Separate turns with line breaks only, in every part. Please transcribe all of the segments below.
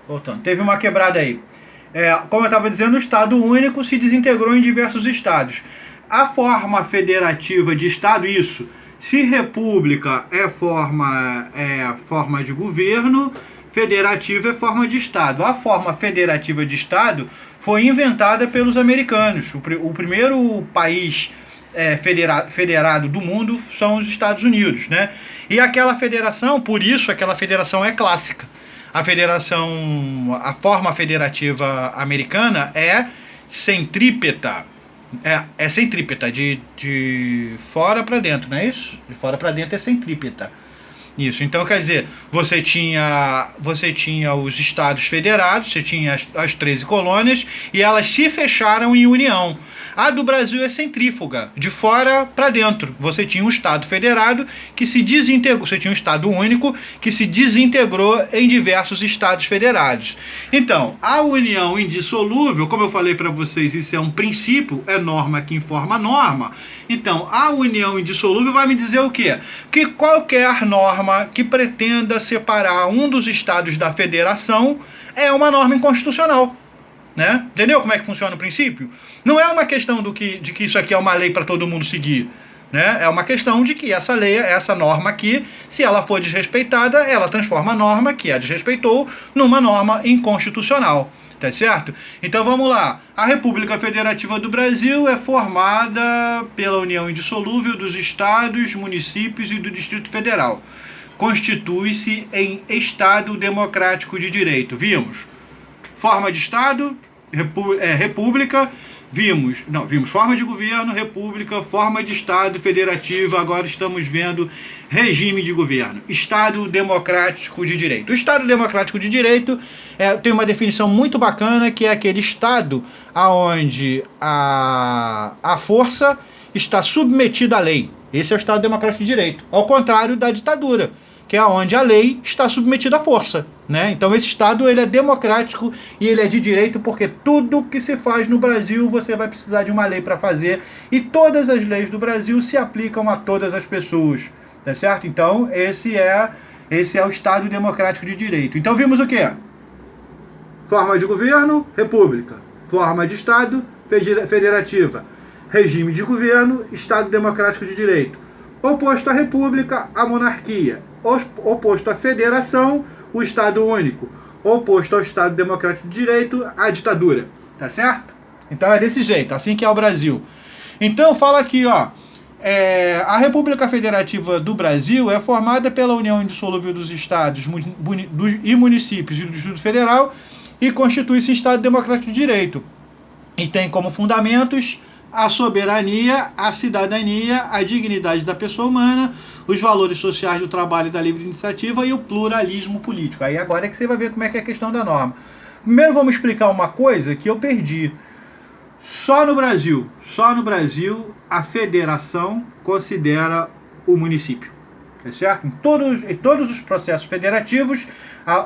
Voltando. Teve uma quebrada aí. Como eu estava dizendo, o Estado único se desintegrou em diversos estados. A forma federativa de Estado, isso. Se república é forma de governo, federativa é forma de Estado. A forma federativa de Estado foi inventada pelos americanos. O primeiro país federado do mundo são os Estados Unidos, né? E aquela federação, por isso aquela federação é clássica. A forma federativa americana é centrípeta. É centrípeta, de fora para dentro, não é isso? De fora para dentro é centrípeta. Isso, então quer dizer, você tinha os estados federados, você tinha as 13 colônias e elas se fecharam em união. A do Brasil é centrífuga, de fora para dentro. Você tinha um estado federado que se desintegrou, você tinha um estado único que se desintegrou em diversos estados federados. Então, a união indissolúvel, como eu falei para vocês, isso é um princípio, é norma que informa norma. Então, a união indissolúvel vai me dizer o quê? Que qualquer norma que pretenda separar um dos estados da federação é uma norma inconstitucional. Né? Entendeu como é que funciona o princípio? Não é uma questão de que isso aqui é uma lei para todo mundo seguir. Né? É uma questão de que essa norma aqui, se ela for desrespeitada, ela transforma a norma que a desrespeitou numa norma inconstitucional. Tá certo? Então vamos lá. A República Federativa do Brasil é formada pela união indissolúvel dos estados, municípios e do Distrito Federal. Constitui-se em Estado democrático de direito. Vimos forma de Estado, república, vimos forma de governo, república, forma de Estado federativa, agora estamos vendo regime de governo, Estado democrático de direito. O Estado democrático de direito tem uma definição muito bacana, que é aquele Estado onde a força está submetida à lei. Esse é o Estado democrático de direito, ao contrário da ditadura, que é onde a lei está submetida à força. Né? Então esse Estado ele é democrático e ele é de direito, porque tudo que se faz no Brasil você vai precisar de uma lei para fazer, e todas as leis do Brasil se aplicam a todas as pessoas. Tá certo? Então esse é o Estado democrático de direito. Então vimos o quê? Forma de governo, república. Forma de Estado, federativa. Regime de governo, Estado democrático de direito. Oposto à república, a monarquia. Oposto à federação, o Estado único. Oposto ao Estado democrático de direito, a ditadura. Tá certo? Então é desse jeito, assim que é o Brasil. Então fala aqui, ó. A República Federativa do Brasil é formada pela união indissolúvel dos estados e municípios e do Distrito Federal e constitui-se Estado democrático de direito. E tem como fundamentos a soberania, a cidadania, a dignidade da pessoa humana, os valores sociais do trabalho e da livre iniciativa e o pluralismo político. Aí agora é que você vai ver como é que é a questão da norma. Primeiro vamos explicar uma coisa que eu perdi. Só no Brasil, a federação considera o município. É certo? Em todos os processos federativos,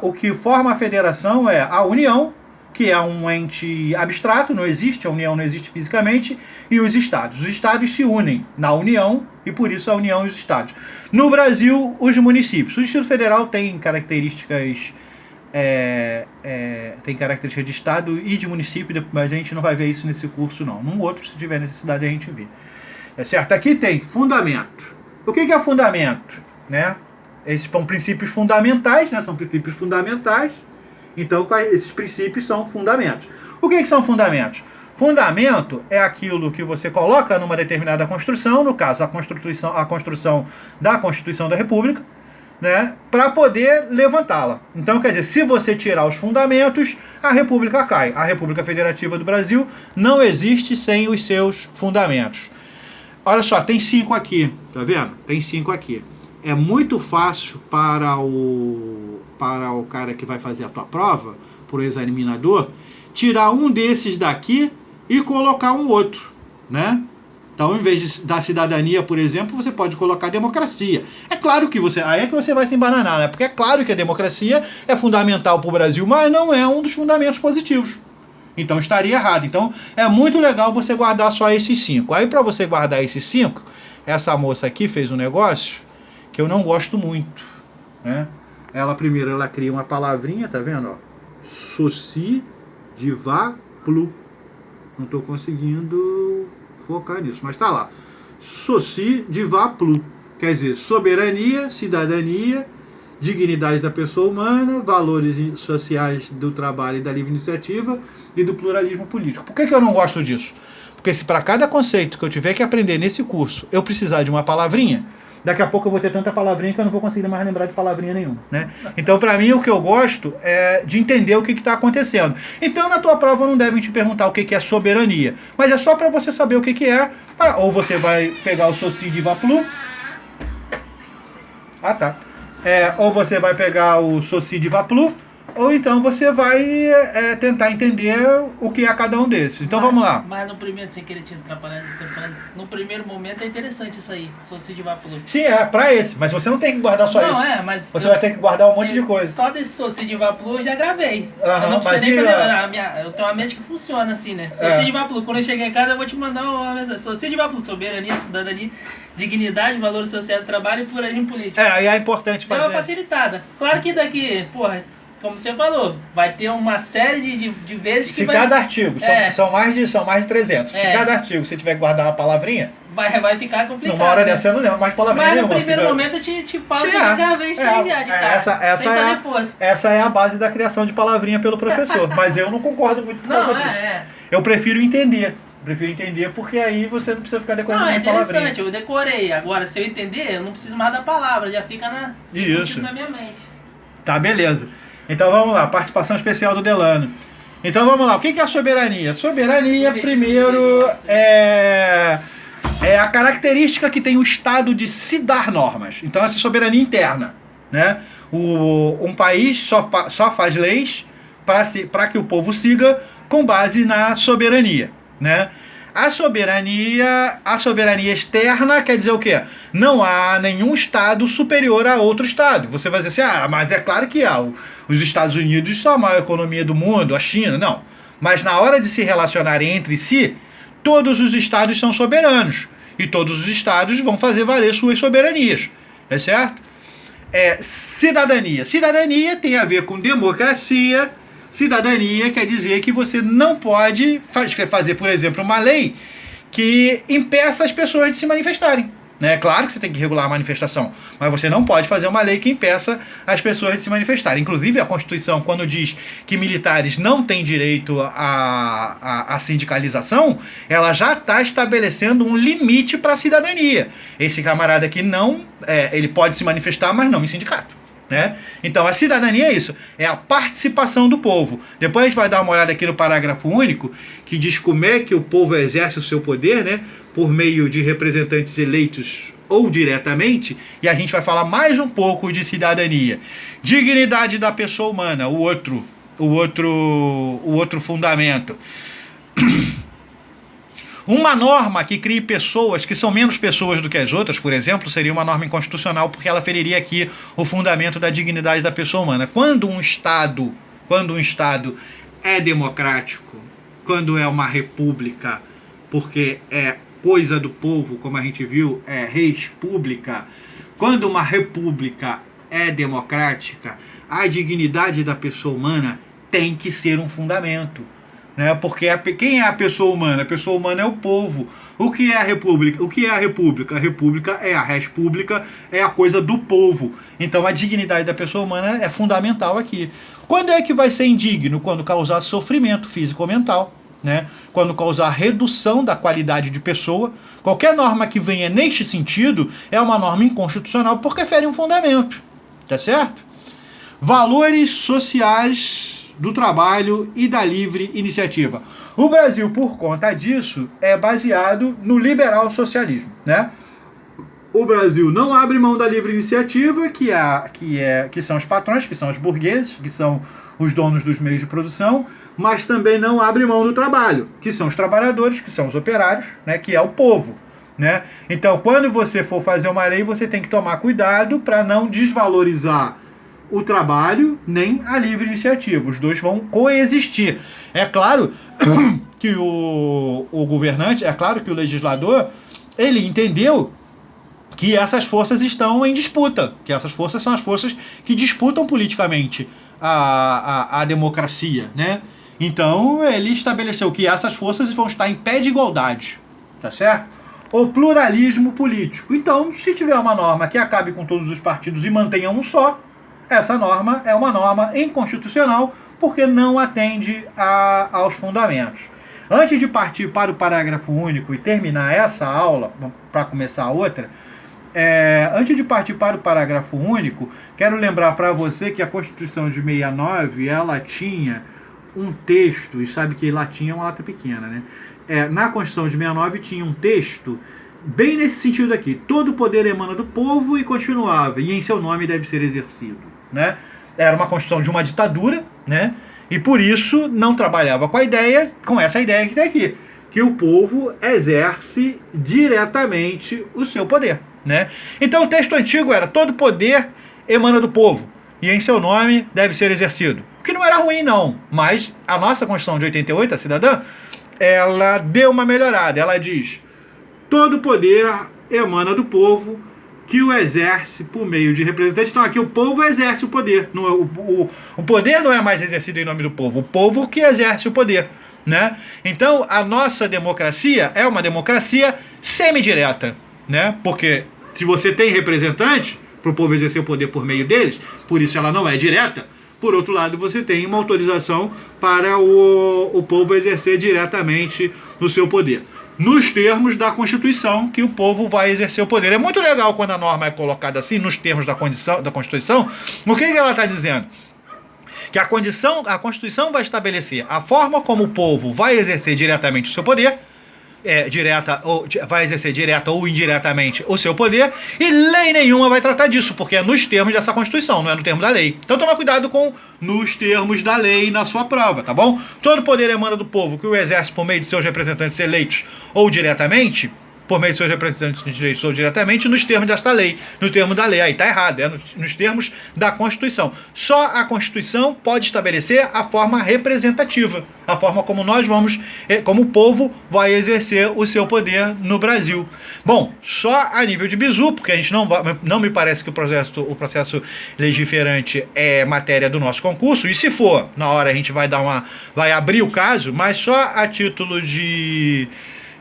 o que forma a federação é a União, que é um ente abstrato, não existe, a União não existe fisicamente, e os Estados. Os Estados se unem na União, e por isso a União e os Estados. No Brasil, os municípios. O Distrito Federal tem características de Estado e de município, mas a gente não vai ver isso nesse curso, não. Num outro, se tiver necessidade, a gente vê. É certo? Aqui tem fundamento. O que é fundamento? Né? Esses são princípios fundamentais, né? São princípios fundamentais. Então, esses princípios são fundamentos. O que são fundamentos? Fundamento é aquilo que você coloca numa determinada construção, no caso, a construção da Constituição da República, né, para poder levantá-la. Então, quer dizer, se você tirar os fundamentos, a República cai. A República Federativa do Brasil não existe sem os seus fundamentos. Olha só, tem 5 aqui, tá vendo? Tem 5 aqui. É muito fácil para o cara que vai fazer a tua prova, para o examinador, tirar um desses daqui e colocar um outro, né? Então, em vez da cidadania, por exemplo, você pode colocar democracia. É claro que aí é que você vai se embananar, né? Porque é claro que a democracia é fundamental para o Brasil, mas não é um dos fundamentos positivos. Então, estaria errado. Então, é muito legal você guardar só esses 5. Aí, para você guardar esses 5, essa moça aqui fez um negócio que eu não gosto muito, né? Ela primeiro cria uma palavrinha, tá vendo? Ó? Soci Diva Plu. Não estou conseguindo focar nisso, mas está lá. Soci Diva Plu. Quer dizer, soberania, cidadania, dignidade da pessoa humana, valores sociais do trabalho e da livre iniciativa e do pluralismo político. Por que eu não gosto disso? Porque se para cada conceito que eu tiver que aprender nesse curso eu precisar de uma palavrinha, daqui a pouco eu vou ter tanta palavrinha que eu não vou conseguir mais lembrar de palavrinha nenhuma, né? Então, para mim, o que eu gosto é de entender o que está acontecendo. Então, na tua prova, não devem te perguntar o que é soberania, mas é só para você saber o que é. Ou você vai pegar o Soci Diva Plu. Ou você vai pegar o Soci Diva Plu, ou então você vai tentar entender o que é cada um desses. Então vamos lá.
Mas no primeiro, sem querer te atrapalhar, no primeiro momento é interessante isso aí, Soci Diva Plu.
Sim, é pra esse, mas você não tem que guardar só isso.
Não, mas
você vai ter que guardar um monte de coisa.
Só desse Soci Diva Plu eu já gravei.
Eu
não preciso nem fazer. Eu tenho uma mente que funciona assim, né? Soci Diva Plu. Quando eu chegar em casa, eu vou te mandar uma mensagem. Soci Diva Plu, soberania, cidadania, dignidade, valor social do trabalho e pluralismo político.
E é importante fazer.
É uma facilitada. Claro que daqui, como você falou, vai ter uma série de vezes que
se cada artigo, são mais de 300, se cada artigo você tiver que guardar uma palavrinha,
vai ficar complicado.
Numa hora dessa eu não lembro mais palavrinha nenhuma.
Mas no primeiro momento eu te falo que eu já gravei isso aí já de cara.
Essa é a base da criação de palavrinha pelo professor, mas eu não concordo muito com isso. Eu prefiro entender. Porque aí você não precisa ficar decorando
palavrinha. Não, é interessante,
palavrinha.
eu decorei. Agora, se eu entender, eu não preciso mais da palavra, já fica na minha mente.
Tá, beleza. Então vamos lá, participação especial do Delano. Então vamos lá, o que é a soberania? Soberania, primeiro, é a característica que tem o Estado de se dar normas. Então essa é soberania interna, né? Um país só faz leis para que o povo siga com base na soberania, né? A soberania externa quer dizer o quê? Não há nenhum Estado superior a outro Estado. Você vai dizer assim, mas é claro que há. Os Estados Unidos são a maior economia do mundo, a China, não. Mas na hora de se relacionarem entre si, todos os Estados são soberanos. E todos os Estados vão fazer valer suas soberanias. É certo? Cidadania. Cidadania tem a ver com democracia. Cidadania quer dizer que você não pode fazer, por exemplo, uma lei que impeça as pessoas de se manifestarem. Né? Claro que você tem que regular a manifestação, mas você não pode fazer uma lei que impeça as pessoas de se manifestarem. Inclusive, a Constituição, quando diz que militares não têm direito à sindicalização, ela já está estabelecendo um limite para a cidadania. Esse camarada aqui ele pode se manifestar, mas não em sindicato. Né? Então a cidadania é isso, é a participação do povo. Depois a gente vai dar uma olhada aqui no parágrafo único, que diz como é que o povo exerce o seu poder, né? Por meio de representantes eleitos ou diretamente, e a gente vai falar mais um pouco de cidadania. Dignidade da pessoa humana, o outro fundamento. Uma norma que crie pessoas que são menos pessoas do que as outras, por exemplo, seria uma norma inconstitucional, porque ela feriria aqui o fundamento da dignidade da pessoa humana. Quando um Estado é democrático, quando é uma república, porque é coisa do povo, como a gente viu, é res pública, quando uma república é democrática, a dignidade da pessoa humana tem que ser um fundamento. Né? Porque quem é a pessoa humana? A pessoa humana é o povo. O que é a república? A república é a res pública, é a coisa do povo. Então a dignidade da pessoa humana é fundamental aqui. Quando é que vai ser indigno? Quando causar sofrimento físico ou mental, né? Quando causar redução da qualidade de pessoa. Qualquer norma que venha neste sentido é uma norma inconstitucional porque fere um fundamento. Tá certo? Valores sociais do trabalho e da livre iniciativa. O Brasil, por conta disso, é baseado no liberal socialismo, né? O Brasil não abre mão da livre iniciativa, que são os patrões, que são os burgueses, que são os donos dos meios de produção, mas também não abre mão do trabalho, que são os trabalhadores, que são os operários, né? Que é o povo. Né? Então, quando você for fazer uma lei, você tem que tomar cuidado para não desvalorizar o trabalho nem a livre iniciativa. Os dois vão coexistir. É claro que o governante, é claro que o legislador, ele entendeu que essas forças estão em disputa, que essas forças são as forças que disputam politicamente a democracia, né? Então ele estabeleceu que essas forças vão estar em pé de igualdade, tá certo? O pluralismo político. Então, se tiver uma norma que acabe com todos os partidos e mantenha um só, essa norma é uma norma inconstitucional porque não atende aos fundamentos. Antes de partir para o parágrafo único e terminar essa aula, para começar a outra, antes de partir para o parágrafo único, quero lembrar para você que a Constituição de 69, ela tinha um texto, e sabe que latim é uma lata pequena, né? Na Constituição de 69 tinha um texto bem nesse sentido aqui: todo poder emana do povo e continuava, e em seu nome deve ser exercido, né? Era uma Constituição de uma ditadura, né? E por isso não trabalhava com essa ideia que tem aqui, que o povo exerce diretamente o seu poder, né? Então o texto antigo era: todo poder emana do povo e em seu nome deve ser exercido. O que não era ruim não, mas a nossa Constituição de 88, a cidadã, ela deu uma melhorada. Ela diz: todo poder emana do povo que o exerce por meio de representantes. Então aqui o povo exerce o poder. O poder não é mais exercido em nome do povo, o povo que exerce o poder, né? Então a nossa democracia é uma democracia semidireta, né? Porque se você tem representantes para o povo exercer o poder por meio deles, por isso ela não é direta. Por outro lado, você tem uma autorização para o povo exercer diretamente o seu poder, nos termos da Constituição, que o povo vai exercer o poder. É muito legal quando a norma é colocada assim, nos termos da Constituição. O que ela está dizendo? Que a Constituição vai estabelecer a forma como o povo vai exercer diretamente o seu poder, vai exercer direta ou indiretamente o seu poder, e lei nenhuma vai tratar disso, porque é nos termos dessa Constituição, não é no termo da lei. Então toma cuidado com nos termos da lei na sua prova, tá bom? Todo poder emana do povo que o exerce por meio de seus representantes eleitos ou diretamente, por meio de seus representantes eleitos ou diretamente, nos termos desta lei. No termo da lei, aí tá errado, nos termos da Constituição. Só a Constituição pode estabelecer a forma representativa, a forma como como o povo vai exercer o seu poder no Brasil. Bom, só a nível de bizu, porque a gente não me parece que o processo legiferante é matéria do nosso concurso, e se for, na hora a gente vai abrir o caso, mas só a título de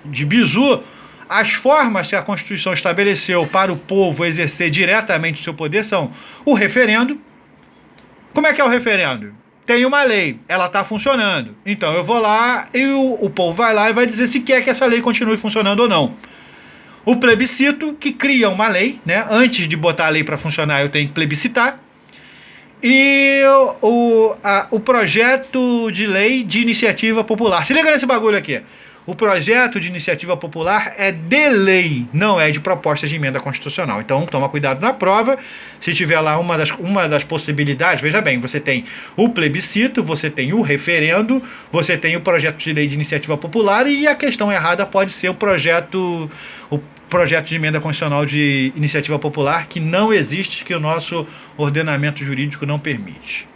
bizu. As formas que a Constituição estabeleceu para o povo exercer diretamente o seu poder são o referendo. Como é que é o referendo? Tem uma lei, ela está funcionando. Então eu vou lá e o povo vai lá e vai dizer se quer que essa lei continue funcionando ou não. O plebiscito, que cria uma lei, né? Antes de botar a lei para funcionar, eu tenho que plebiscitar. E o projeto de lei de iniciativa popular. Se liga nesse bagulho aqui. O projeto de iniciativa popular é de lei, não é de proposta de emenda constitucional. Então, toma cuidado na prova. Se tiver lá uma das possibilidades, veja bem, você tem o plebiscito, você tem o referendo, você tem o projeto de lei de iniciativa popular, e a questão errada pode ser o projeto de emenda constitucional de iniciativa popular, que não existe, que o nosso ordenamento jurídico não permite.